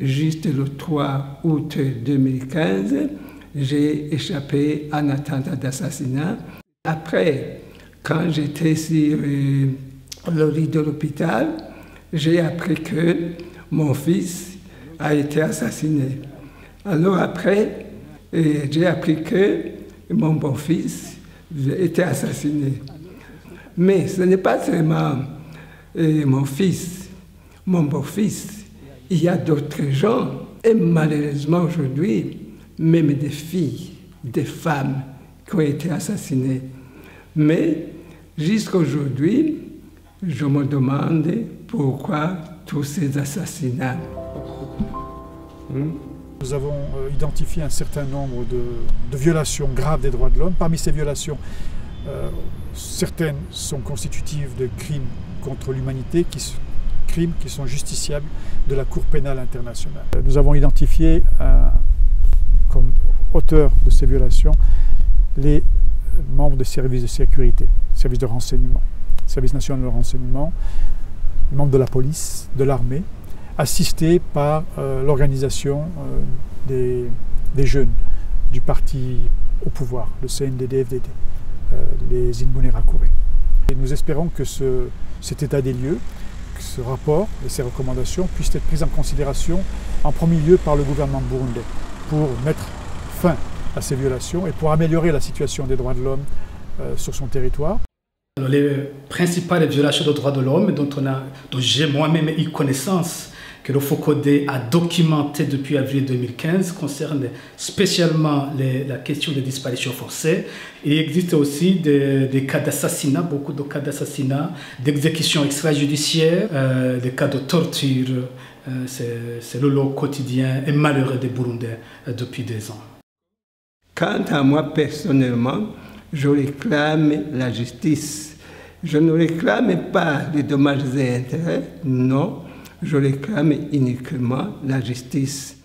juste le 3 août 2015, j'ai échappé à un attentat d'assassinat. Après, quand j'étais sur le lit de l'hôpital, j'ai appris que mon fils a été assassiné. Alors après, j'ai appris que mon beau-fils était assassiné. Mais ce n'est pas seulement mon fils, mon beau-fils. Il y a d'autres gens, et malheureusement aujourd'hui, même des filles, des femmes qui ont été assassinées. Mais jusqu'à aujourd'hui, je me demande pourquoi tous ces assassinats. Nous avons identifié un certain nombre de violations graves des droits de l'homme. Parmi ces violations, certaines sont constitutives de crimes contre l'humanité, crimes qui sont justiciables de la Cour pénale internationale. Nous avons identifié comme auteurs de ces violations les membres des services de sécurité, services de renseignement, service national de renseignement, membres de la police, de l'armée, assistés par l'organisation des jeunes du parti au pouvoir, le CNDD-FDD, les Imbonerakure. Et nous espérons que cet état des lieux, que ce rapport et ces recommandations puissent être prises en considération en premier lieu par le gouvernement burundais pour mettre fin à ces violations et pour améliorer la situation des droits de l'homme sur son territoire. Alors, les principales violations des droits de l'homme dont j'ai moi-même eu connaissance, que le FOCODE a documenté depuis avril 2015, concernent spécialement la question des disparitions forcées. Il existe aussi des cas d'assassinat, beaucoup de cas d'assassinat, d'exécutions extrajudiciaires, des cas de torture. C'est le lot quotidien et malheureux des Burundais depuis des ans. Quant à moi personnellement, je réclame la justice. Je ne réclame pas les dommages et intérêts, non. Je réclame uniquement la justice.